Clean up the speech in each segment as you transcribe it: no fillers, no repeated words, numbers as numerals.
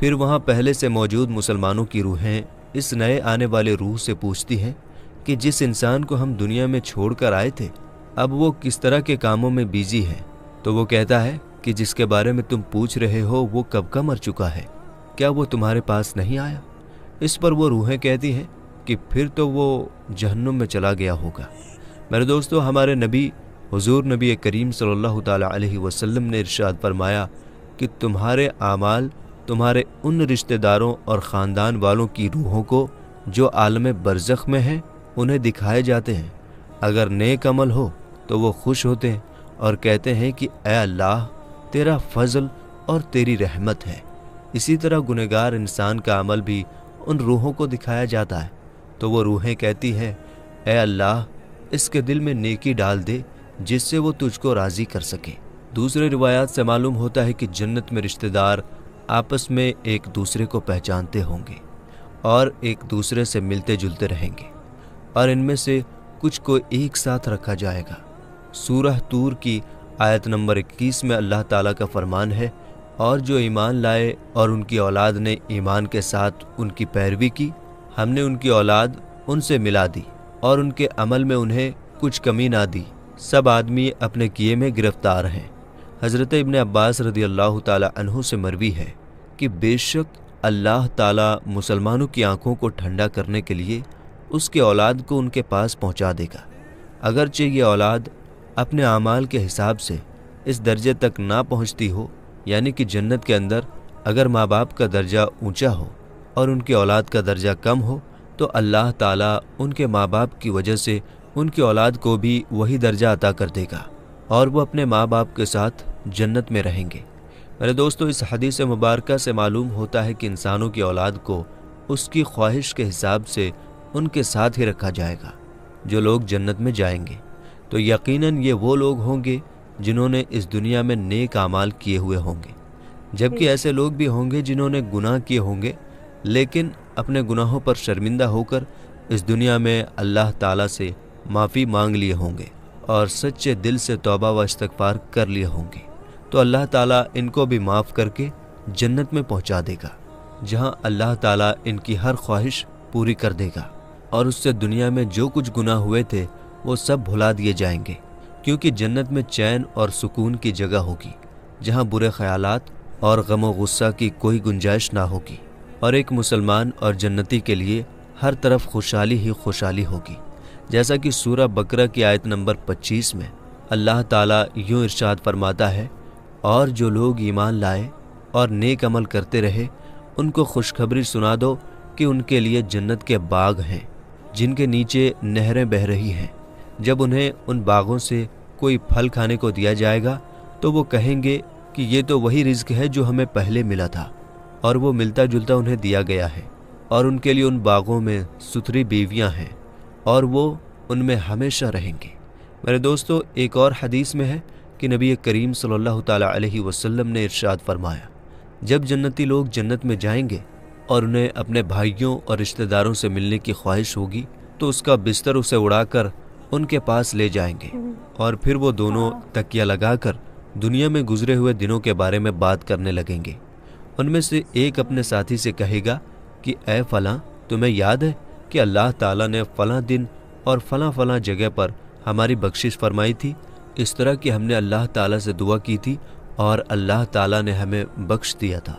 پھر وہاں پہلے سے موجود مسلمانوں کی روحیں اس نئے آنے والے روح سے پوچھتی ہیں کہ جس انسان کو ہم دنیا میں چھوڑ کر آئے تھے اب وہ کس طرح کے کاموں میں بیزی ہے؟ تو وہ کہتا ہے کہ جس کے بارے میں تم پوچھ رہے ہو وہ کب کا مر چکا ہے، کیا وہ تمہارے پاس نہیں آیا؟ اس پر وہ روحیں کہتی ہیں کہ پھر تو وہ جہنم میں چلا گیا ہوگا۔ میرے دوستو، ہمارے نبی حضور نبی کریم صلی اللہ تعالیٰ علیہ وسلم نے ارشاد فرمایا کہ تمہارے اعمال تمہارے ان رشتہ داروں اور خاندان والوں کی روحوں کو جو عالم برزخ میں ہیں انہیں دکھائے جاتے ہیں۔ اگر نیک عمل ہو تو وہ خوش ہوتے ہیں اور کہتے ہیں کہ اے اللہ تیرا فضل اور تیری رحمت ہے۔ اسی طرح گنہگار انسان کا عمل بھی ان روحوں کو دکھایا جاتا ہے تو وہ روحیں کہتی ہیں اے اللہ اس کے دل میں نیکی ڈال دے جس سے وہ تجھ کو راضی کر سکے۔ دوسرے روایات سے معلوم ہوتا ہے کہ جنت میں رشتہ دار آپس میں ایک دوسرے کو پہچانتے ہوں گے اور ایک دوسرے سے ملتے جلتے رہیں گے، اور ان میں سے کچھ کو ایک ساتھ رکھا جائے گا۔ سورہ طور کی آیت نمبر 21 میں اللہ تعالیٰ کا فرمان ہے، اور جو ایمان لائے اور ان کی اولاد نے ایمان کے ساتھ ان کی پیروی کی، ہم نے ان کی اولاد ان سے ملا دی اور ان کے عمل میں انہیں کچھ کمی نہ دی، سب آدمی اپنے کیے میں گرفتار ہیں۔ حضرت ابن عباس رضی اللہ تعالیٰ عنہ سے مروی ہے کہ بے شک اللہ تعالیٰ مسلمانوں کی آنکھوں کو ٹھنڈا کرنے کے لیے اس کے اولاد کو ان کے پاس پہنچا دے گا، اگرچہ یہ اولاد اپنے اعمال کے حساب سے اس درجے تک نہ پہنچتی ہو، یعنی کہ جنت کے اندر اگر ماں باپ کا درجہ اونچا ہو اور ان کی اولاد کا درجہ کم ہو تو اللہ تعالیٰ ان کے ماں باپ کی وجہ سے ان کی اولاد کو بھی وہی درجہ عطا کر دے گا اور وہ اپنے ماں باپ کے ساتھ جنت میں رہیں گے۔ میرے دوستو، اس حدیث مبارکہ سے معلوم ہوتا ہے کہ انسانوں کی اولاد کو اس کی خواہش کے حساب سے ان کے ساتھ ہی رکھا جائے گا۔ جو لوگ جنت میں جائیں گے تو یقیناً یہ وہ لوگ ہوں گے جنہوں نے اس دنیا میں نیک اعمال کیے ہوئے ہوں گے، جبکہ ایسے لوگ بھی ہوں گے جنہوں نے گناہ کیے ہوں گے لیکن اپنے گناہوں پر شرمندہ ہو کر اس دنیا میں اللہ تعالیٰ سے معافی مانگ لیے ہوں گے اور سچے دل سے توبہ و استغفار کر لیے ہوں گے، تو اللہ تعالیٰ ان کو بھی معاف کر کے جنت میں پہنچا دے گا، جہاں اللہ تعالیٰ ان کی ہر خواہش پوری کر دے گا، اور اس سے دنیا میں جو کچھ گناہ ہوئے تھے وہ سب بھلا دیے جائیں گے، کیونکہ جنت میں چین اور سکون کی جگہ ہوگی، جہاں برے خیالات اور غم و غصہ کی کوئی گنجائش نہ ہوگی، اور ایک مسلمان اور جنتی کے لیے ہر طرف خوشحالی ہی خوشحالی ہوگی، جیسا کہ سورہ بقرہ کی آیت نمبر 25 میں اللہ تعالیٰ یوں ارشاد فرماتا ہے، اور جو لوگ ایمان لائے اور نیک عمل کرتے رہے ان کو خوشخبری سنا دو کہ ان کے لیے جنت کے باغ ہیں جن کے نیچے نہریں بہہ رہی ہیں۔ جب انہیں ان باغوں سے کوئی پھل کھانے کو دیا جائے گا تو وہ کہیں گے کہ یہ تو وہی رزق ہے جو ہمیں پہلے ملا تھا، اور وہ ملتا جلتا انہیں دیا گیا ہے، اور ان کے لیے ان باغوں میں ستھری بیویاں ہیں اور وہ ان میں ہمیشہ رہیں گے۔ میرے دوستو، ایک اور حدیث میں ہے کہ نبی کریم صلی اللہ تعالیٰ علیہ وسلم نے ارشاد فرمایا، جب جنتی لوگ جنت میں جائیں گے اور انہیں اپنے بھائیوں اور رشتہ داروں سے ملنے کی خواہش ہوگی تو اس کا بستر اسے اڑا کر ان کے پاس لے جائیں گے، اور پھر وہ دونوں تکیہ لگا کر دنیا میں گزرے ہوئے دنوں کے بارے میں بات کرنے لگیں گے۔ ان میں سے ایک اپنے ساتھی سے کہے گا کہ اے فلاں، تمہیں یاد ہے کہ اللہ تعالیٰ نے فلاں دن اور فلاں فلاں جگہ پر ہماری بخشش فرمائی تھی، اس طرح کہ ہم نے اللہ تعالیٰ سے دعا کی تھی اور اللہ تعالیٰ نے ہمیں بخش دیا تھا۔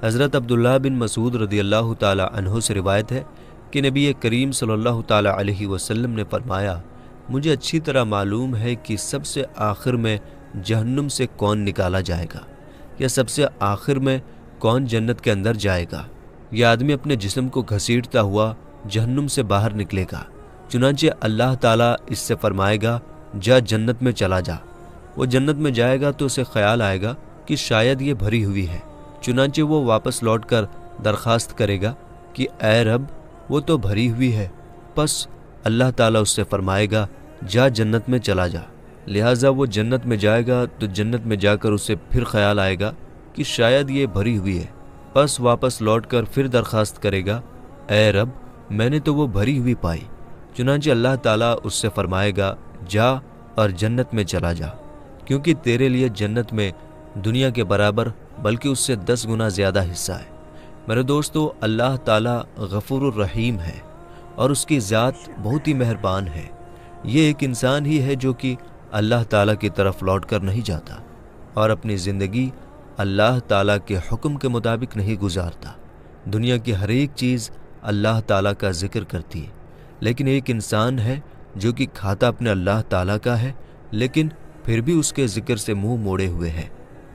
حضرت عبداللہ بن مسعود رضی اللہ تعالیٰ عنہ سے روایت ہے کہ نبی کریم صلی اللہ تعالیٰ علیہ وسلم نے فرمایا، مجھے اچھی طرح معلوم ہے کہ سب سے آخر میں جہنم سے کون نکالا جائے گا، یا سب سے آخر میں کون جنت کے اندر جائے گا۔ یہ آدمی اپنے جسم کو گھسیٹتا ہوا جہنم سے باہر نکلے گا، چنانچہ اللہ تعالیٰ اس سے فرمائے گا جا جنت میں چلا جا۔ وہ جنت میں جائے گا تو اسے خیال آئے گا کہ شاید یہ بھری ہوئی ہے، چنانچہ وہ واپس لوٹ کر درخواست کرے گا کہ اے رب وہ تو بھری ہوئی ہے، پس اللہ تعالیٰ اس سے فرمائے گا جا جنت میں چلا جا۔ لہٰذا وہ جنت میں جائے گا تو جنت میں جا کر اسے پھر خیال آئے گا کہ شاید یہ بھری ہوئی ہے، پس واپس لوٹ کر پھر درخواست کرے گا اے رب میں نے تو وہ بھری ہوئی پائی، چنانچہ اللہ تعالیٰ اس سے فرمائے گا جا اور جنت میں چلا جا، کیونکہ تیرے لیے جنت میں دنیا کے برابر بلکہ اس سے 10 گنا زیادہ حصہ ہے۔ میرے دوستو، اللہ تعالیٰ غفور الرحیم ہے اور اس کی ذات بہت ہی مہربان ہے۔ یہ ایک انسان ہی ہے جو کہ اللہ تعالیٰ کی طرف لوٹ کر نہیں جاتا اور اپنی زندگی اللہ تعالیٰ کے حکم کے مطابق نہیں گزارتا۔ دنیا کی ہر ایک چیز اللہ تعالیٰ کا ذکر کرتی ہے، لیکن ایک انسان ہے جو کہ کھاتا اپنے اللہ تعالیٰ کا ہے لیکن پھر بھی اس کے ذکر سے منہ موڑے ہوئے ہے۔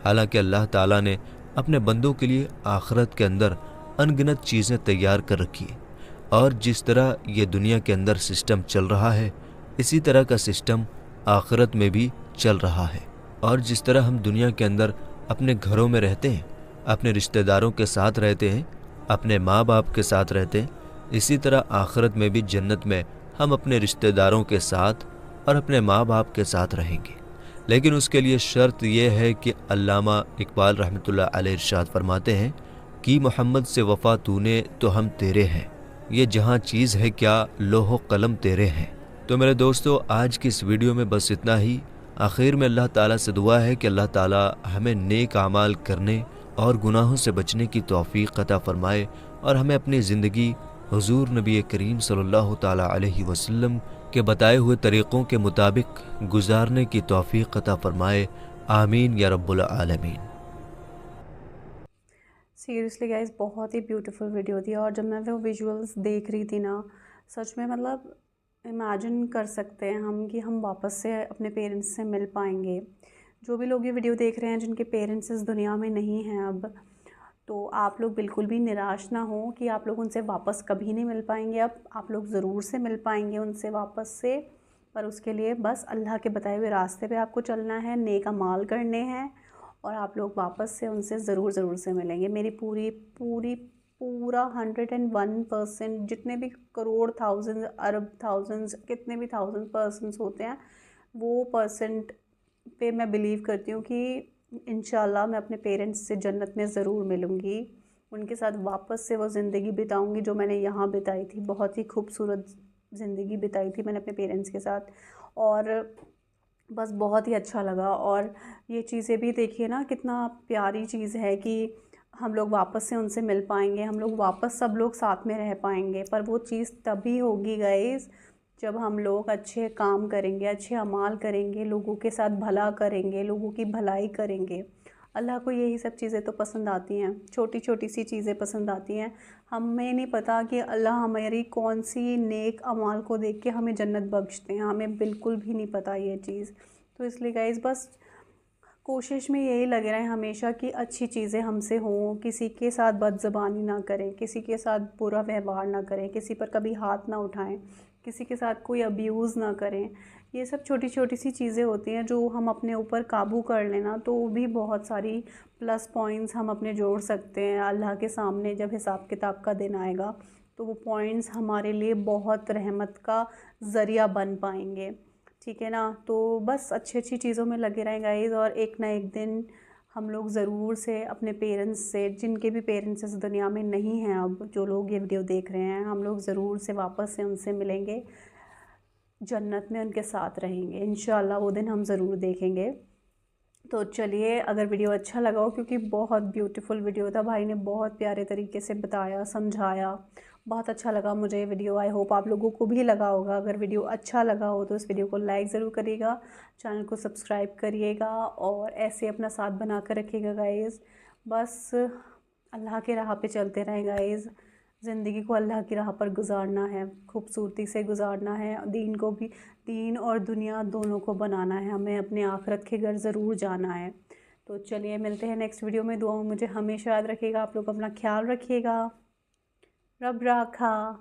حالانکہ اللہ تعالیٰ نے اپنے بندوں کے لیے آخرت کے اندر ان گنت چیزیں تیار کر رکھی ہیں، اور جس طرح یہ دنیا کے اندر سسٹم چل رہا ہے اسی طرح کا سسٹم آخرت میں بھی چل رہا ہے۔ اور جس طرح ہم دنیا کے اندر اپنے گھروں میں رہتے ہیں، اپنے رشتہ داروں کے ساتھ رہتے ہیں، اپنے ماں باپ کے ساتھ رہتے ہیں، اسی طرح آخرت میں بھی جنت میں ہم اپنے رشتہ داروں کے ساتھ اور اپنے ماں باپ کے ساتھ رہیں گے۔ لیکن اس کے لیے شرط یہ ہے کہ علامہ اقبال رحمۃ اللہ علیہ ارشاد فرماتے ہیں کہ محمد سے وفا تو نے تو ہم تیرے ہیں، یہ جہاں چیز ہے کیا لوح و قلم تیرے ہیں۔ تو میرے دوستو، آج کی اس ویڈیو میں بس اتنا ہی۔ آخر میں اللہ تعالیٰ سے دعا ہے کہ اللہ تعالیٰ ہمیں نیک اعمال کرنے اور گناہوں سے بچنے کی توفیق عطا فرمائے اور ہمیں اپنی زندگی حضور نبی کریم صلی اللہ تعالیٰ علیہ وسلم کے بتائے ہوئے طریقوں کے مطابق گزارنے کی توفیق عطا فرمائے۔ آمین یا رب العالمین۔ سیریسلی گائز، بہت ہی بیوٹیفل ویڈیو تھی، اور جب میں وہ ویژولز دیکھ رہی تھی نا، سچ میں مطلب امیجن کر سکتے ہیں ہم کہ ہم واپس سے اپنے پیرنٹس سے مل پائیں گے۔ جو بھی لوگ یہ ویڈیو دیکھ رہے ہیں جن کے پیرنٹس اس دنیا میں نہیں ہیں اب، تو آپ لوگ بالکل بھی نراش نہ ہوں کہ آپ لوگ ان سے واپس کبھی نہیں مل پائیں گے۔ اب آپ لوگ ضرور سے مل پائیں گے ان سے واپس سے، پر اس کے لیے بس اللہ کے بتائے ہوئے راستے پہ آپ کو چلنا ہے، نیک اعمال کرنے ہیں، اور آپ لوگ واپس سے ان سے ضرور سے ملیں گے۔ میری پورا 101%، جتنے بھی کروڑ، تھاؤزنڈ، ارب، تھاؤزنڈز، کتنے بھی تھاؤزنڈ پرسنس ہوتے ہیں، وہ پرسنٹ پہ میں بلیو کرتی ہوں کہ انشاءاللہ میں اپنے پیرنٹس سے جنت میں ضرور ملوں گی، ان کے ساتھ واپس سے وہ زندگی بتاؤں گی جو میں نے یہاں بتائی تھی۔ بہت ہی خوبصورت زندگی بتائی تھی میں نے اپنے پیرنٹس کے ساتھ، اور بس بہت ہی اچھا لگا۔ اور یہ چیزیں بھی دیکھیے نا، کتنا پیاری چیز ہے کہ ہم لوگ واپس سے ان سے مل پائیں گے، ہم لوگ واپس سب لوگ ساتھ میں رہ پائیں گے، پر وہ چیز تبھی ہوگی گائز جب ہم لوگ اچھے کام کریں گے، اچھے اعمال کریں گے، لوگوں کے ساتھ بھلا کریں گے، لوگوں کی بھلائی کریں گے۔ اللہ کو یہی سب چیزیں تو پسند آتی ہیں، چھوٹی چھوٹی سی چیزیں پسند آتی ہیں۔ ہمیں نہیں پتہ کہ اللہ ہماری کون سی نیک اعمال کو دیکھ کے ہمیں جنت بخشتے ہیں، ہمیں بالکل بھی نہیں پتہ یہ چیز۔ تو اس لیے گائز بس کوشش میں یہی لگے رہیں ہمیشہ کہ اچھی چیزیں ہم سے ہوں، کسی کے ساتھ بد زبانی نہ کریں، کسی کے ساتھ برا ویوہار نہ کریں، کسی پر کبھی ہاتھ نہ اٹھائیں، کسی کے ساتھ کوئی ابیوز نہ کریں۔ یہ سب چھوٹی چھوٹی سی چیزیں ہوتی ہیں جو ہم اپنے اوپر قابو کر لینا تو بھی بہت ساری پلس پوائنٹس ہم اپنے جوڑ سکتے ہیں۔ اللہ کے سامنے جب حساب کتاب کا دن آئے گا تو وہ پوائنٹس ہمارے لیے بہت رحمت کا ذریعہ بن پائیں گے، ٹھیک ہے نا؟ تو بس اچھی چیزوں میں لگے رہیں گائز، اور ایک نہ ایک دن ہم لوگ ضرور سے اپنے پیرنٹس سے، جن کے بھی پیرنٹس اس دنیا میں نہیں ہیں اب، جو لوگ یہ ویڈیو دیکھ رہے ہیں، ہم لوگ ضرور سے واپس سے ان سے ملیں گے، جنت میں ان کے ساتھ رہیں گے انشاءاللہ، وہ دن ہم ضرور دیکھیں گے۔ تو چلیے، اگر ویڈیو اچھا لگا ہو، کیونکہ بہت بیوٹیفل ویڈیو تھا، بھائی نے بہت پیارے طریقے سے بتایا، سمجھایا، بہت اچھا لگا مجھے یہ ویڈیو۔ آئی ہوپ آپ لوگوں کو بھی لگا ہوگا۔ اگر ویڈیو اچھا لگا ہو تو اس ویڈیو کو لائک ضرور کریے گا، چینل کو سبسکرائب کریے گا، اور ایسے اپنا ساتھ بنا کر رکھیے گا گائز۔ بس اللہ کے راہ پہ چلتے رہیں گائز، زندگی کو اللہ کی راہ پر گزارنا ہے، خوبصورتی سے گزارنا ہے، دین کو بھی، دین اور دنیا دونوں کو بنانا ہے، ہمیں اپنے آخرت کے گھر ضرور جانا ہے۔ تو چلیے، ملتے ہیں نیکسٹ ویڈیو میں۔ دعاؤں مجھے ہمیشہ یاد رکھیے گا، آپ لوگ اپنا خیال رکھیے گا، رب راکھا۔